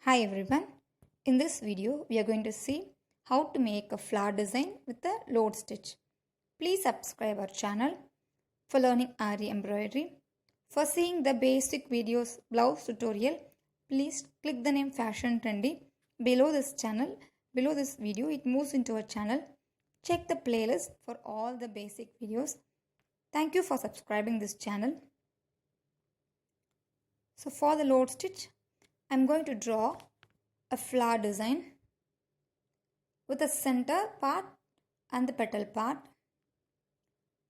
Hi everyone. In this video, we are going to see how to make a flower design with a load stitch. Please subscribe our channel for learning Ari embroidery. For seeing the basic videos blouse tutorial, please click the name Fashion Trendy below this channel. Below this video, it moves into our channel. Check the playlist for all the basic videos. Thank you for subscribing this channel. So for the load stitch, I'm going to draw a flower design with the center part and the petal part.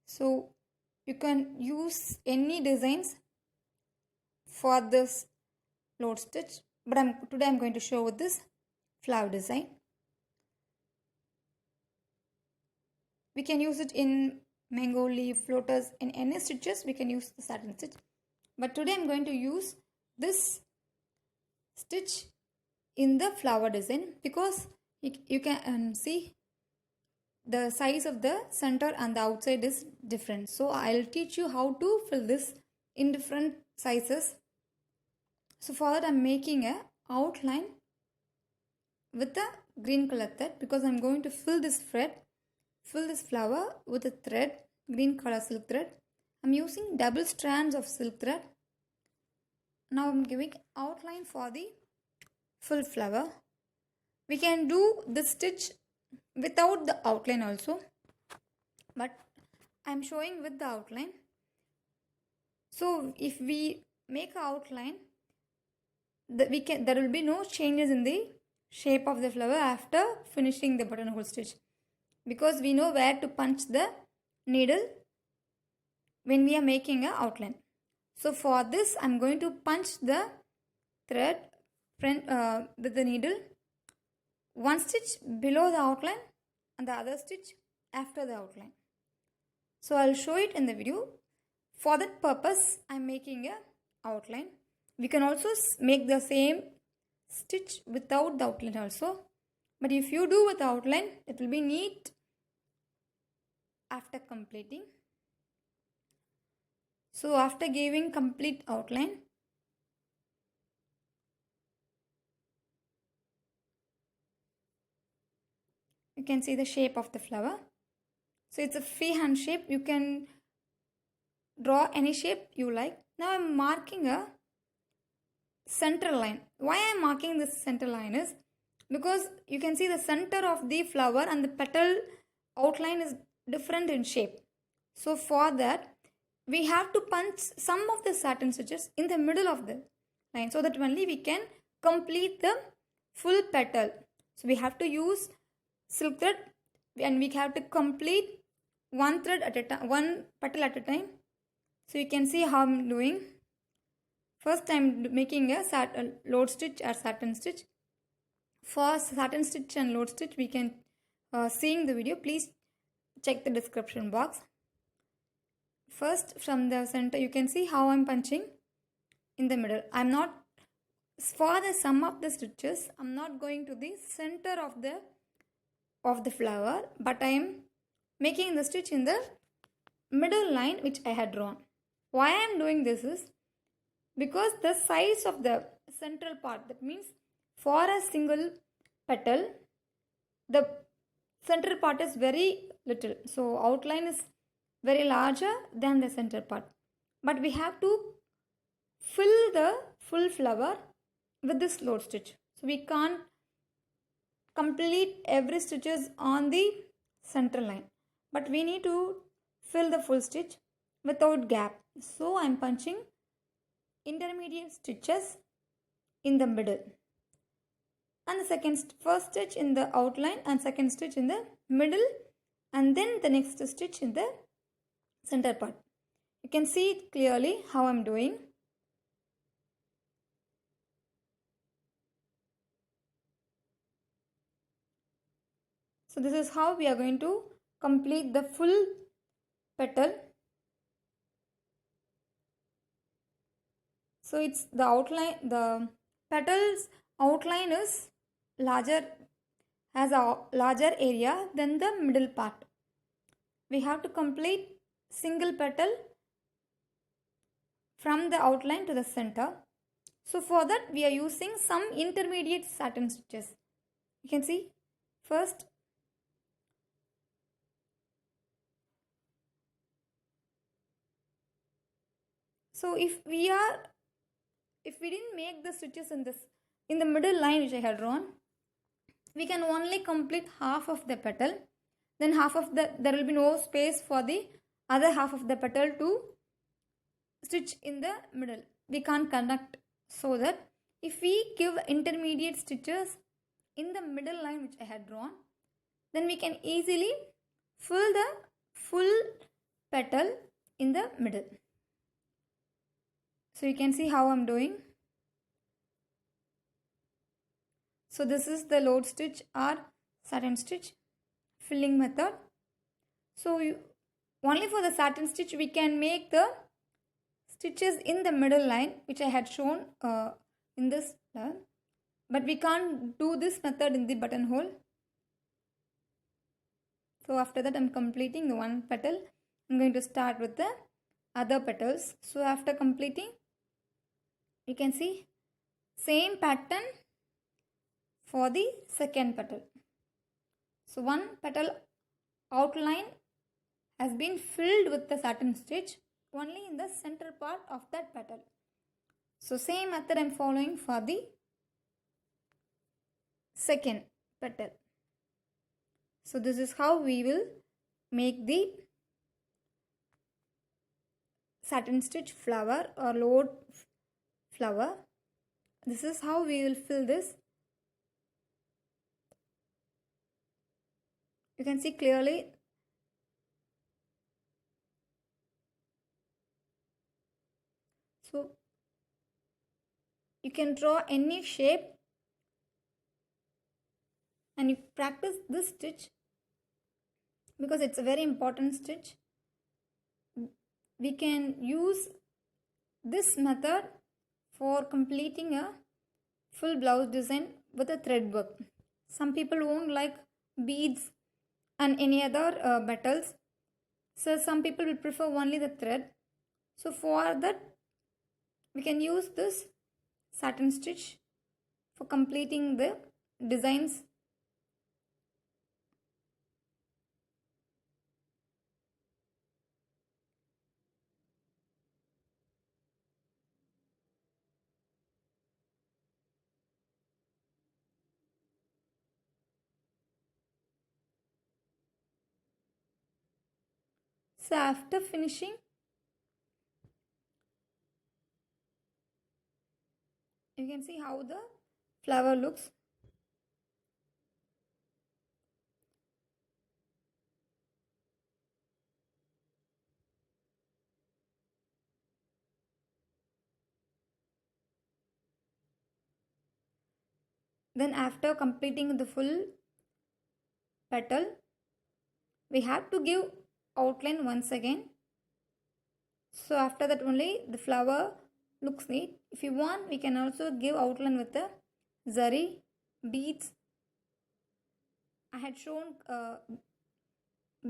So you can use any designs for this load stitch, but today I'm going to show with this flower design. We can use it in mango leaf, floaters, in any stitches we can use the satin stitch, but today I'm going to use this stitch in the flower design because you can see the size of the center and the outside is different. So I'll teach you how to fill this in different sizes. So for that I'm making a outline with a green color thread because I'm going to fill this flower with a thread, green color silk thread. I'm using double strands of silk thread. Now I'm giving outline for the full flower. We can do the stitch without the outline also, but I'm showing with the outline. So if we make an outline, there will be no changes in the shape of the flower after finishing the buttonhole stitch, because we know where to punch the needle when we are making an outline. So for this I'm going to punch the thread with the needle, one stitch below the outline and the other stitch after the outline. So I'll show it in the video. For that purpose I'm making a outline. We can also make the same stitch without the outline also, but if you do with the outline it will be neat after completing. So after giving complete outline, you can see the shape of the flower. So it's a freehand shape. You can draw any shape you like. Now I'm marking a center line. Why I'm marking this center line is because you can see the center of the flower and the petal outline is different in shape. So for that we have to punch some of the satin stitches in the middle of the line so that only we can complete the full petal. So we have to use silk thread and we have to complete one thread at a time, one petal at a time. So you can see how I'm doing. First I'm making a load stitch or satin stitch. For satin stitch and load stitch we can seeing the video, please check the description box. First from the center you can see how I'm punching in the middle. I'm not, for the sum of the stitches I'm not going to the center of the flower, but I am making the stitch in the middle line which I had drawn. Why I am doing this is because the size of the central part, that means for a single petal the central part is very little, so outline is very larger than the center part, but we have to fill the full flower with this load stitch. So we can't complete every stitches on the center line, but we need to fill the full stitch without gap. So I'm punching intermediate stitches in the middle, and the first stitch in the outline and second stitch in the middle, and then the next stitch in the center part. You can see it clearly how I'm doing. So this is how we are going to complete the full petal. So it's the outline, the petals outline is larger, has a larger area than the middle part. We have to complete single petal from the outline to the center. So for that we are using some intermediate satin stitches. You can see first so if we didn't make the stitches in the middle line which I had drawn, we can only complete half of the petal, then there will be no space for the other half of the petal to stitch in the middle. We can't connect. So that if we give intermediate stitches in the middle line which I had drawn, then we can easily fill the full petal in the middle. So you can see how I'm doing. So this is the load stitch or satin stitch filling method. So only for the satin stitch we can make the stitches in the middle line which I had shown in this line, but we can't do this method in the buttonhole. So after that I'm completing the one petal. I'm going to start with the other petals. So after completing, you can see same pattern for the second petal. So one petal outline has been filled with the satin stitch only in the center part of that petal. So same method I am following for the second petal. So this is how we will make the satin stitch flower or load flower. This is how we will fill this. You can see clearly so you can draw any shape and you practice this stitch because it's a very important stitch. We can use this method for completing a full blouse design with a thread work. Some people won't like beads and any other metals, so some people will prefer only the thread. So for that we can use this satin stitch for completing the designs. So after finishing, you can see how the flower looks. Then after completing the full petal, we have to give outline once again. So after that only the flower looks neat. If you want, we can also give outline with the zari beads. I had shown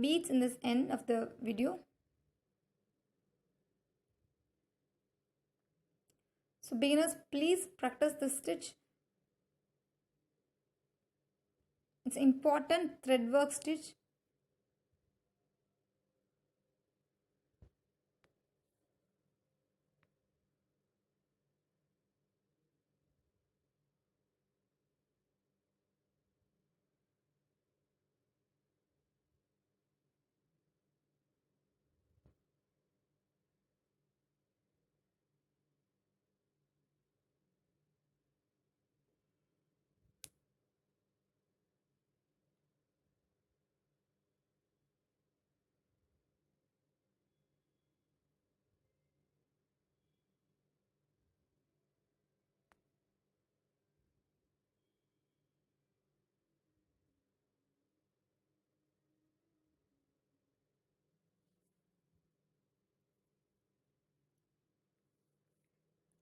beads in this end of the video. So beginners, please practice this stitch. It's important thread work stitch.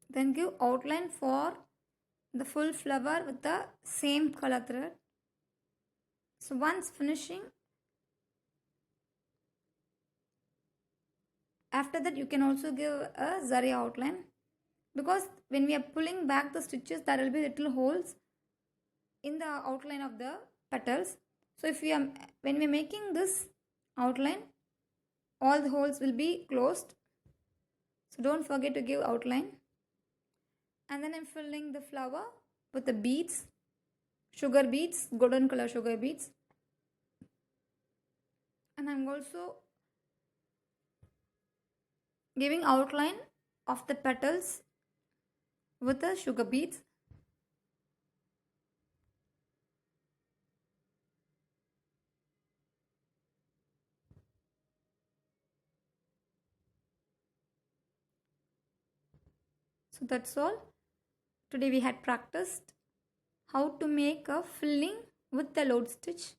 Then give outline for the full flower with the same color thread. So once finishing, after that you can also give a zari outline because when we are pulling back the stitches, there will be little holes in the outline of the petals. So if we are when we are making this outline, all the holes will be closed. So don't forget to give outline. And then I'm filling the flower with the beads, sugar beads, golden color sugar beads. And I'm also giving outline of the petals with the sugar beads. So that's all. Today we had practiced how to make a filling with the load stitch.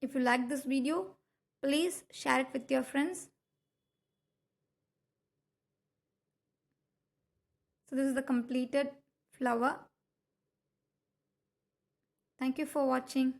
If you like this video, please share it with your friends. So this is the completed flower. Thank you for watching.